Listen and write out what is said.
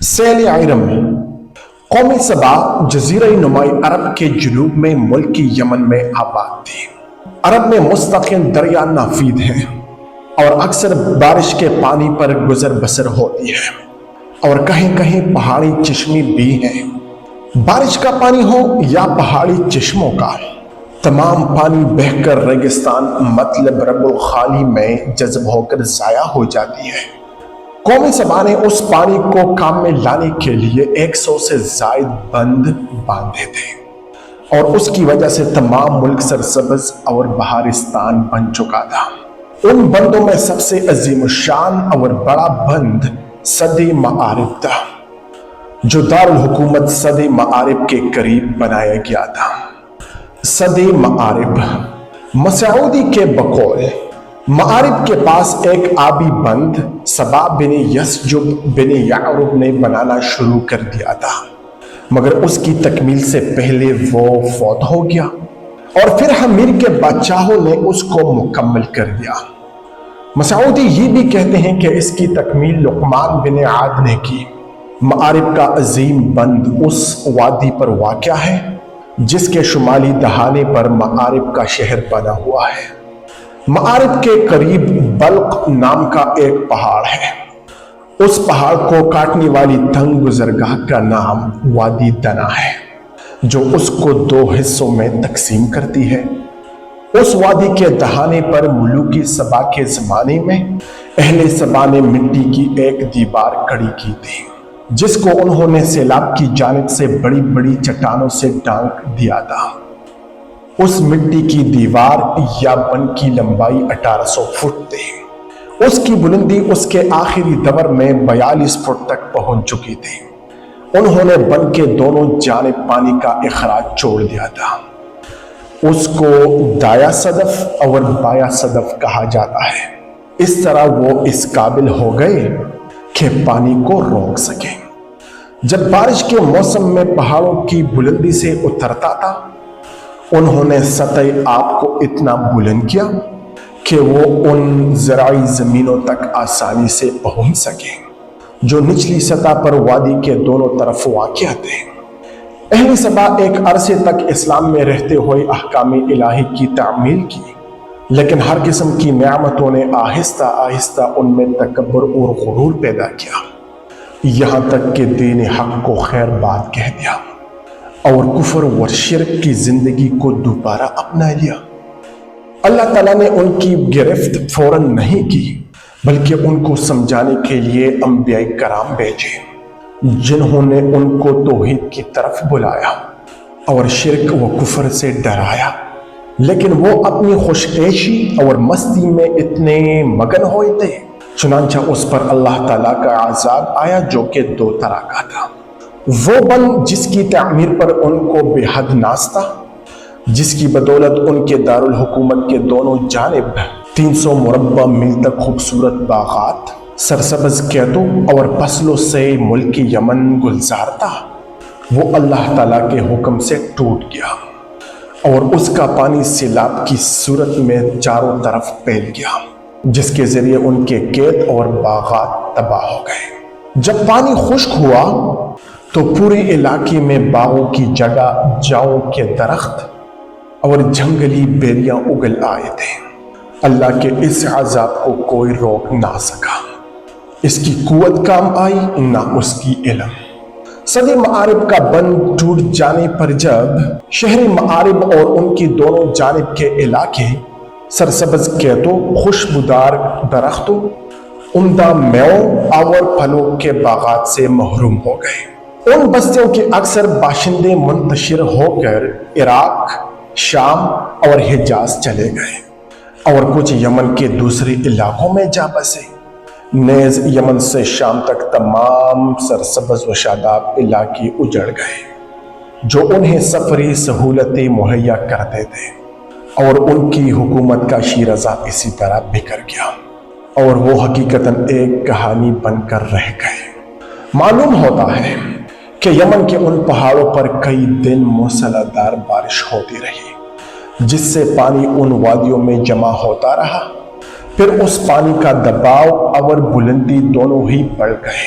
Cell عرم قومی سبا جزیرہ نمائی عرب کے جنوب میں ملک یمن میں آباد تھی۔ عرب میں مستقل دریا نافید ہیں اور اکثر بارش کے پانی پر گزر بسر ہوتی ہے اور کہیں کہیں پہاڑی چشمے بھی ہیں۔ بارش کا پانی ہو یا پہاڑی چشموں کا، تمام پانی بہہ کر ریگستان مطلب رب الخالی میں جذب ہو کر ضائع ہو جاتی ہے۔ قومی سبا نے اس پانی کو کام میں لانے کے لیے 100 سے زائد بند باندھے تھے اور اس کی وجہ سے تمام ملک سرسبز اور بہارستان بن چکا تھا۔ ان بندوں میں سب سے عظیم الشان اور بڑا بند سد معارب تھا، جو دارالحکومت سد معارب کے قریب بنایا گیا تھا۔ سد معارب مسعودی کے بقول معارب کے پاس ایک آبی بند سبا بن یسجب بن یعرب نے بنانا شروع کر دیا تھا، مگر اس کی تکمیل سے پہلے وہ فوت ہو گیا اور پھر حمیر کے بادشاہوں نے اس کو مکمل کر دیا۔ مسعودی یہ بھی کہتے ہیں کہ اس کی تکمیل لقمان بن عاد نے کی۔ معارب کا عظیم بند اس وادی پر واقع ہے جس کے شمالی دہانے پر معارب کا شہر بنا ہوا ہے۔ معارب کے قریب بلق نام کا ایک پہاڑ ہے۔ اس پہاڑ کو کاٹنے والی تنگ گزرگاہ کا نام وادی دنا ہے، جو اس کو 2 حصوں میں تقسیم کرتی ہے۔ اس وادی کے دہانے پر ملوکی سبا کے زمانے میں اہل سبا نے مٹی کی ایک دیوار کھڑی کی تھی، جس کو انہوں نے سیلاب کی جانب سے بڑی بڑی چٹانوں سے ڈھانک دیا تھا۔ اس مٹی کی دیوار یا بن کی لمبائی 1800 فٹ تھی۔ اس کی بلندی اس کے آخری دور میں 42 فٹ تک پہنچ چکی تھی۔ انہوں نے بن کے دونوں جانب پانی کا اخراج چھوڑ دیا تھا۔ اس کو دایا صدف اور بایا صدف کہا جاتا ہے۔ اس طرح وہ اس قابل ہو گئے کہ پانی کو روک سکیں۔ جب بارش کے موسم میں پہاڑوں کی بلندی سے اترتا تھا، انہوں نے سطح آب کو اتنا بلند کیا کہ وہ ان زرعی زمینوں تک آسانی سے پہنچ سکیں جو نچلی سطح پر وادی کے دونوں طرف واقع تھے۔ اہل سبا ایک عرصے تک اسلام میں رہتے ہوئے احکام الہی کی تعمیل کی، لیکن ہر قسم کی نعمتوں نے آہستہ آہستہ ان میں تکبر اور غرور پیدا کیا، یہاں تک کہ دین حق کو خیر بات کہہ دیا اور کفر و شرک کی زندگی کو دوبارہ اپنا لیا۔ اللہ تعالیٰ نے ان کی گرفت فوراً نہیں کی، بلکہ ان کو سمجھانے کے لیے انبیاء کرام بھیجے، جنہوں نے ان کو توحید کی طرف بلایا اور شرک و کفر سے ڈرایا، لیکن وہ اپنی خوش عیشی اور مستی میں اتنے مگن ہوئے تھے، چنانچہ اس پر اللہ تعالیٰ کا عذاب آیا جو کہ 2 طرح کا تھا۔ وہ بند جس کی تعمیر پر ان کو بے حد ناز تھا، جس کی بدولت ان کے دارالحکومت کے دونوں جانب 300 مربع میل تک خوبصورت باغات، سرسبز کھیتوں اور فصلوں سے ملک یمن گلزار تھا، وہ اللہ تعالیٰ کے حکم سے ٹوٹ گیا اور اس کا پانی سیلاب کی صورت میں چاروں طرف پھیل گیا، جس کے ذریعے ان کے کھیت اور باغات تباہ ہو گئے۔ جب پانی خشک ہوا تو پورے علاقے میں باغوں کی جگہ جاؤں کے درخت اور جنگلی بیریاں اگل آئے تھے۔ اللہ کے اس عذاب کو کوئی روک نہ سکا، اس کی قوت کام آئی نہ اس کی علم۔ سد معارب کا بند ٹوٹ جانے پر جب شہری معارب اور ان کی دونوں جانب کے علاقے سرسبز کھیتوں، خوشبودار درختوں، عمدہ میووں اور پھلوں کے باغات سے محروم ہو گئے، ان بستیوں کے اکثر باشندے منتشر ہو کر عراق، شام اور حجاز چلے گئے اور کچھ یمن کے دوسرے علاقوں میں جا بسے۔ نیز یمن سے شام تک تمام سرسبز و شاداب علاقے اجڑ گئے جو انہیں سفری سہولتیں مہیا کرتے تھے، اور ان کی حکومت کا شیرازہ اسی طرح بکھر گیا اور وہ حقیقتاً ایک کہانی بن کر رہ گئے۔ معلوم ہوتا ہے کہ یمن کے ان پہاڑوں پر کئی دن موسلادھ دار بارش ہوتی رہی، جس سے پانی ان وادیوں میں جمع ہوتا رہا۔ پھر اس پانی کا دباؤ اور بلندی دونوں ہی بڑھ گئے